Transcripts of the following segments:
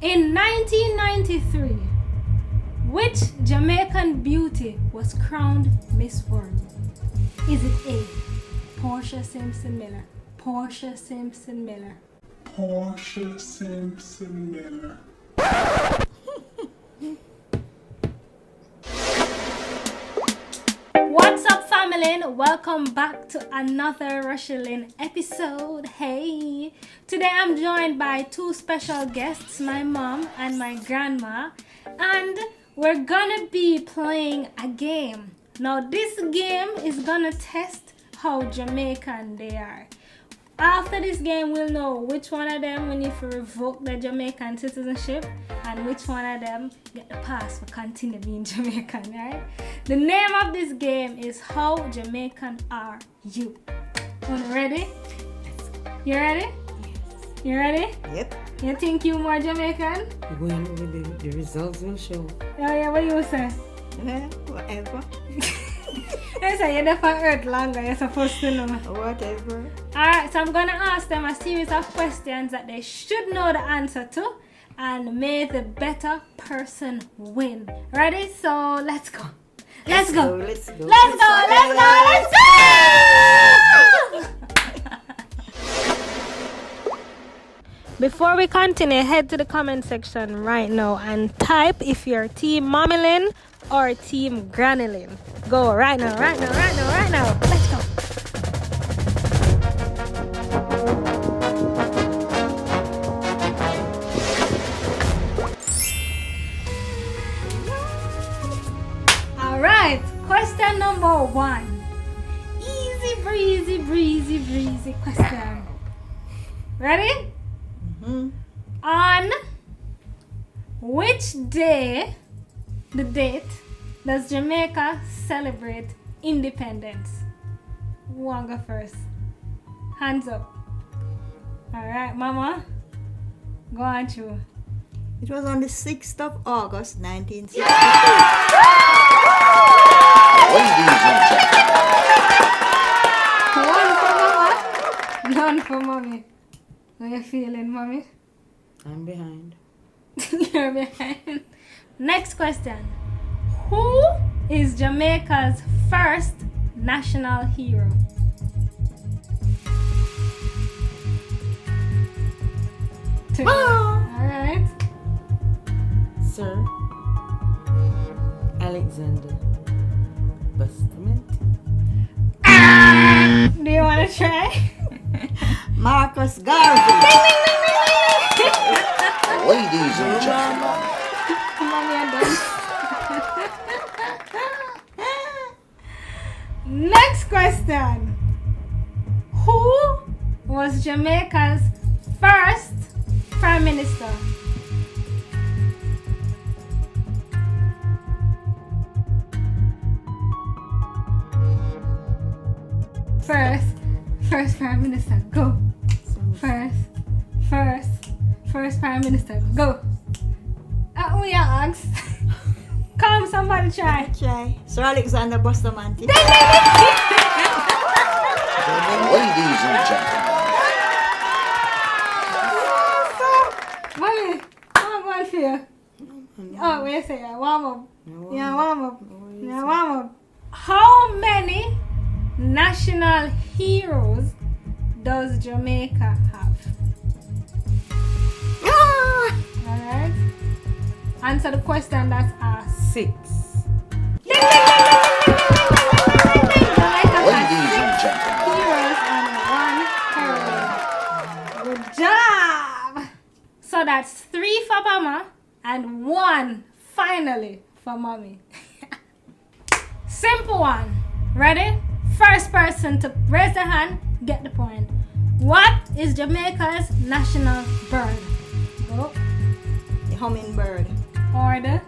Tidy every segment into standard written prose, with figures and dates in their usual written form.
In 1993, which Jamaican beauty was crowned Miss World? Is it A, Portia Simpson Miller? Portia Simpson Miller. Portia Simpson Miller. What's up, family? Welcome back to another rochielin episode. Hey, today I'm joined by two special guests, my mom and my grandma, and we're gonna be playing a game. Now, this game is gonna test how Jamaican they are. After this game, we'll know which one of them we need to revoke their Jamaican citizenship and which one of them get the pass for continue being Jamaican, right? The name of this game is How Jamaican Are You? Ready? You ready? Yes. You ready? Yep. You think you more Jamaican? Going with the results will show. Oh yeah, what you say? Whatever. They say you're there for Earth longer, you're supposed to know. Whatever. Alright, so I'm gonna ask them a series of questions that they should know the answer to, and may the better person win. Ready? So let's go. Let's go. Let's go. Let's go. Let's go. Before we continue, head to the comment section right now and type if you're Team Mommy or Team Granny. Go right now, right now, right now, right now. Let's go. All right, question number 1. Easy breezy question. Ready? On which day, the date, does Jamaica celebrate independence? Who want to go first? Hands up. Alright, Mama. Go on through. It was on the 6th of August, 1960. One for Mama. None for Mommy. How you feeling, Mommy? I'm behind. You're behind. Next question. Who is Jamaica's first national hero? Alright. Sir Alexander Bustamante. Do you want to try? Marcus Garvey. Ladies and gentlemen. Mommy, I'm done. Next question. Who was Jamaica's first Prime Minister? First Prime Minister, go. First Prime Minister, go. Who you ask? Come, somebody try. Try. Sir Alexander Bustamante. Ladies and gentlemen. Mommy, I'm going for you. Oh, wait a second. Warm up. Yeah, warm up. Yeah, warm up. How many national heroes does Jamaica have? Alright. Answer the question that's asked. 6. Jamaica Ladies and has 6 gentlemen. heroes and 1 heroine. Good job! So that's 3 for Mama and 1 finally for Mommy. Simple one. Ready? First person to raise their hand, get the point. What is Jamaica's national bird? Go. The hummingbird. Order.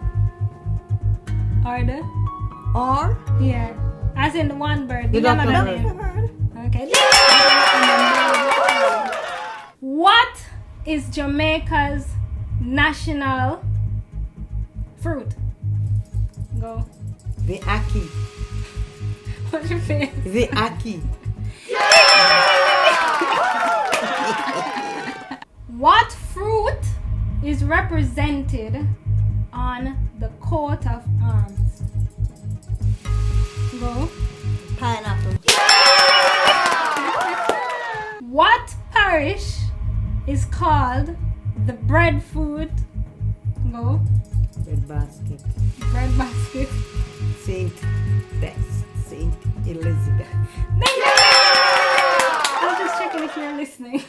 Or Yeah. As in the one bird. the Give them another bird. name. Okay. What is Jamaica's national fruit? Go. The Aki. What's your face? The Aki. What fruit is represented on the coat of arms? Go. Pineapple. What parish is called the breadfruit? Go. Red basket. Bread basket. Saint Elizabeth. I'm just checking if you're listening.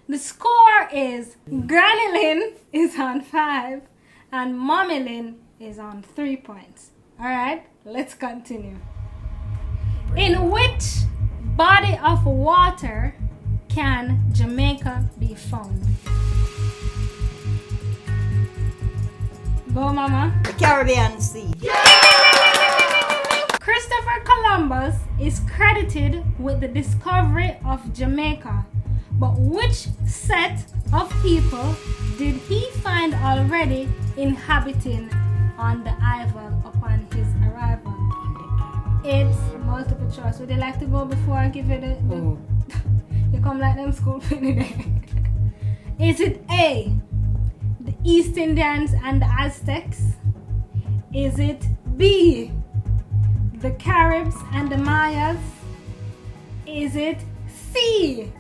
The score is Granny Lynn is on 5 and Mommy Lynn is on 3 points. Alright, let's continue. In which body of water can Jamaica be found? Go, Mama. The Caribbean Sea. Christopher Columbus is credited with the discovery of Jamaica, but which set of people did he find already inhabiting on the island upon his arrival? It's multiple choice. Would you like to go before I give you the Oh. You come like them school penny there. Is it A, the East Indians and the Aztecs? Is it B, the Caribs and the Mayas? Is it C,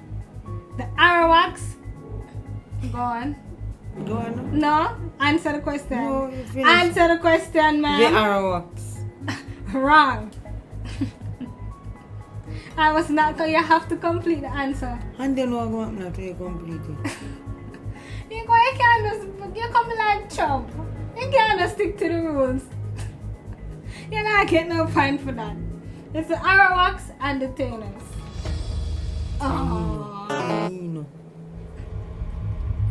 the Arawaks? Go on. Go on. No? Answer the question. No, you finished. Answer the question, The man. Arawaks. Wrong. I was not going. You have to complete the answer. And then what go happen after you complete it? You can't just, you come like Trump. You can't just stick to the rules. You're not getting no point for that. It's the Arawaks and the Tainers. Oh. You know.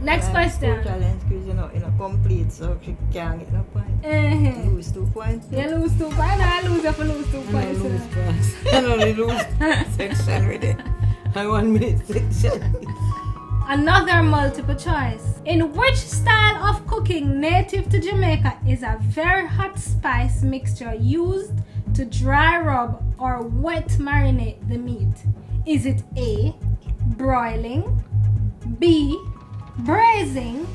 Next question. Challenge quiz, you know, complete, so she can't get no point. Uh-huh. Lose 2 points. You lose 2 points. I lose if you lose 2 And I points. lose class. And only lose section with it. I 1 minute section. Another multiple choice. In which style of cooking native to Jamaica is a very hot spice mixture used to dry rub or wet marinate the meat? Is it A, broiling, B, braising,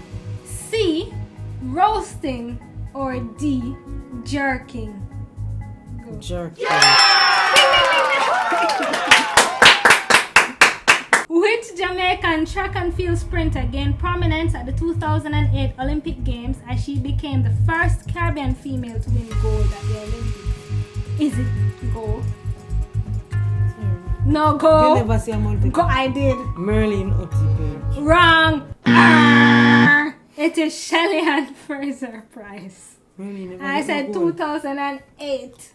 C, roasting, or D, jerking? Go. Jerk. Which Jamaican track and field sprinter gained prominence at the 2008 Olympic Games as she became the first Caribbean female to win gold at the Olympics? Is it go? No, You go. never see a multiple. Go, I did. Merlin Otipe. Wrong. It is Shelley Ann Fraser Price. Merlin never I get said no gold. 2008.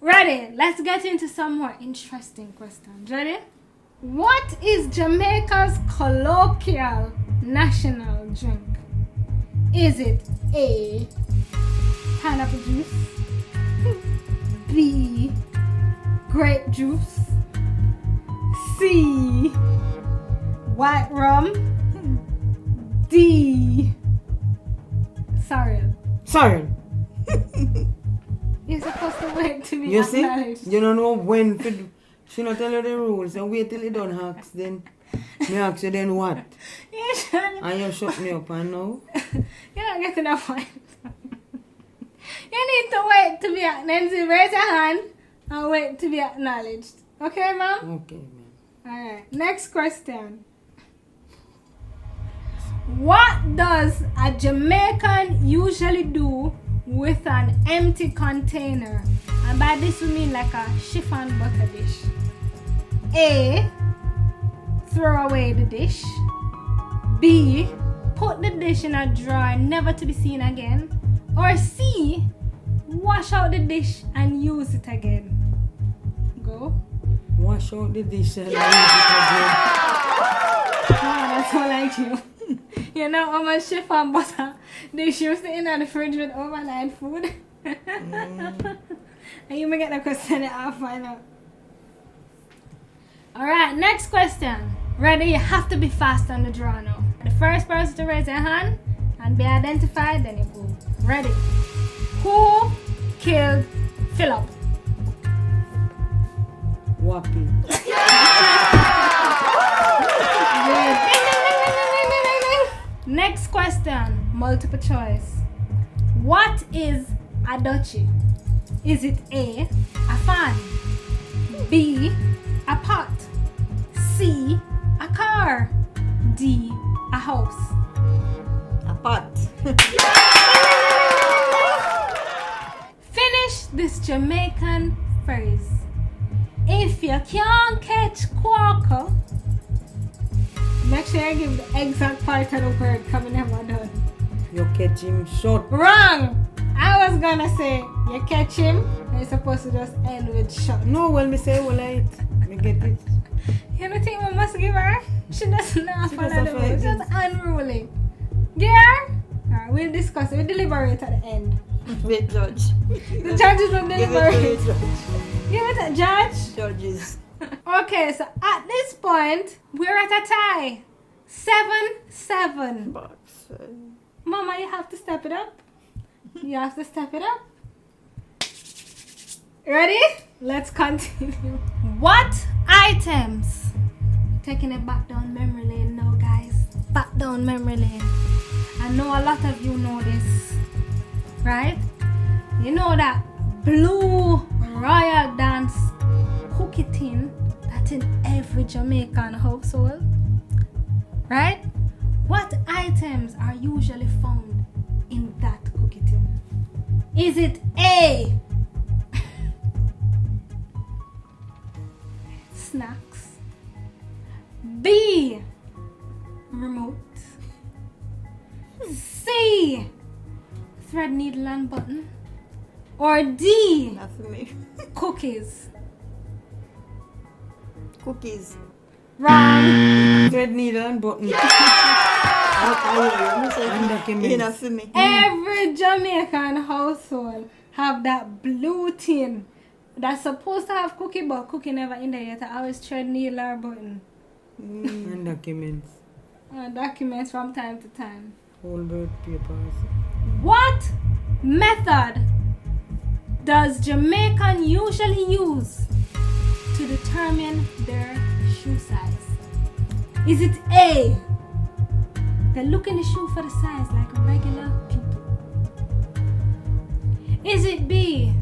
Ready? Let's get into some more interesting questions. Ready? What is Jamaica's colloquial national drink? Is it A, pineapple juice, B, grape juice, C, white rum, D, sorrel? Sorry. You're supposed to wait to be You see? acknowledged. You don't know when to do. She not tell you the rules. And wait till you done ask, then me ask you then what? You should- And you shut me up and now? You're not getting a point. You need to wait to be acknowledged. Raise your hand and wait to be acknowledged. Okay, ma'am? Okay, man. Alright. Next question. What does a Jamaican usually do with an empty container? And by this we mean like a chiffon butter dish. A, throw away the dish. B, put the dish in a drawer never to be seen again. Or C, wash out the dish and use it again. Go. Wash out the dish and use it again. Oh, that's all like you. You know how much chiffon butter dish you sit in the fridge with overnight food? And you may get the question and I'll find out. Alright, next question. Ready? You have to be fast on the draw now. The first person to raise their hand and be identified, then you go. Ready? Who killed Philip? Wappy. question, multiple choice. What is a duchy? Is it A, a fan, B, a pot, C, a car, D, a house? A pot. Finish this Jamaican phrase. If you can't catch quacker, make sure you give the exact part of the word coming never done. You catch him short. Wrong! I was gonna say you catch him and you're supposed to just end with shot. No, well, me say, well, I me get it. You don't think we must give her? She doesn't know She follow doesn't the follow rules. it. Just unruly. Give her? Alright, we'll discuss it. We'll deliberate at the end. Wait, judge. The judges will Give it to deliberate. the judge. Give it a judge. Judges. Okay, so at this point, we're at a tie. 7-7. Box. Mama, you have to step it up. You have to step it up. Ready? Let's continue. What items? Taking it back down memory lane now, guys. Back down memory lane. I know a lot of you know this, right? You know that blue royal dance cookie tin that's in every Jamaican household, right? What items are usually found in that cookie tin? Is it A, snacks, B, remote, C, thread, needle and button, or D, Not for me. cookies? Cookies. Wrong. Thread, needle, and button. I say And documents. enough for me. Every Jamaican household have that blue tin that's supposed to have cookie, but cookie never in there yet. I always thread, needle or button. And documents. Documents from time to time. Whole bird papers. What method does Jamaican usually use to determine their shoe size? Is it A, they look in the shoe for the size like regular people? Is it B,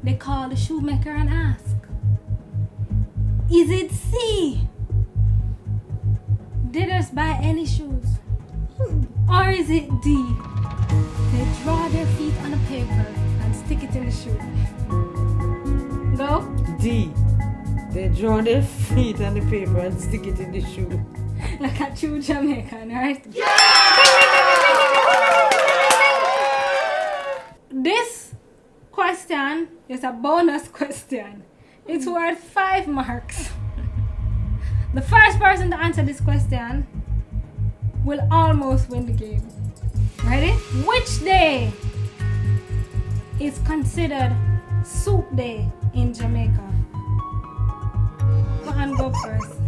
they call the shoemaker and ask? Is it C, they just buy any shoes? Or is it D, they draw their feet on a paper and stick it in the shoe? Go. D. They draw their feet on the paper and stick it in the shoe. Like a true Jamaican, right? This question is a bonus question. It's worth 5 marks. The first person to answer this question will almost win the game. Ready? Which day is considered soup day in Jamaica? Who hand go first?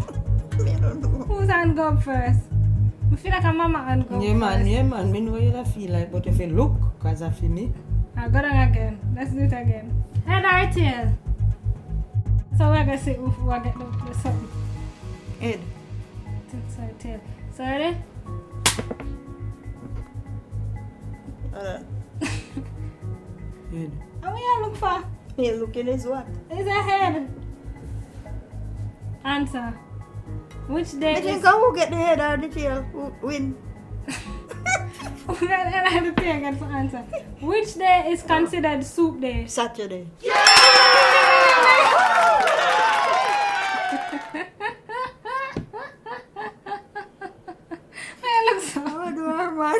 I don't know. Who's hand go first? I feel like a mama hand go Yeah, man, first. yeah, man. Me know what you feel like, but if you look, because I feel me. I'll go down again. Let's do it again. Head or tail? So we're gonna see if we get the something. Head. Sorry, tail. So ready? Head. And what you look for? Hey, looking is what? Is a head. Answer. Which day I is... think who get the head or the tail who win. Who got the head or the tail again for answer? Which day is considered soup day? Saturday. I look so... How do I man?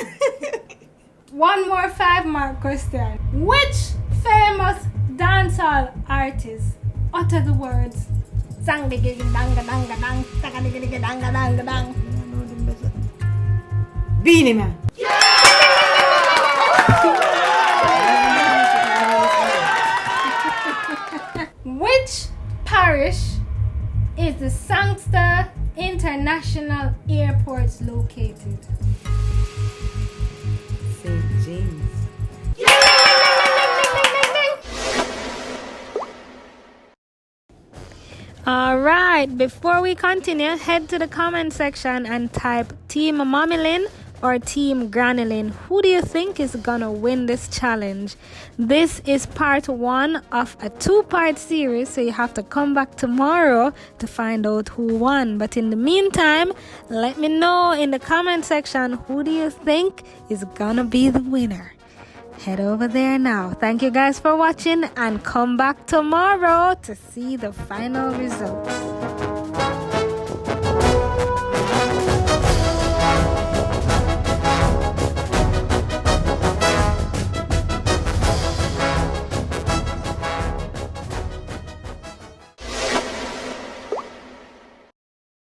One more 5-mark question. Which famous dancehall artist utter the words sang digga danga danga dang taka digga digga danga danga dang? I know them better. Beanie Man. Which parish is the Sangster International Airport located? St. James. Alright, before we continue, head to the comment section and type Team Mommy Lynn or Team Granulin? Who do you think is gonna win this challenge? This is part 1 of a 2-part series, so you have to come back tomorrow to find out who won. But in the meantime, let me know in the comment section, who do you think is gonna be the winner? Head over there now. Thank you guys for watching, and come back tomorrow to see the final results.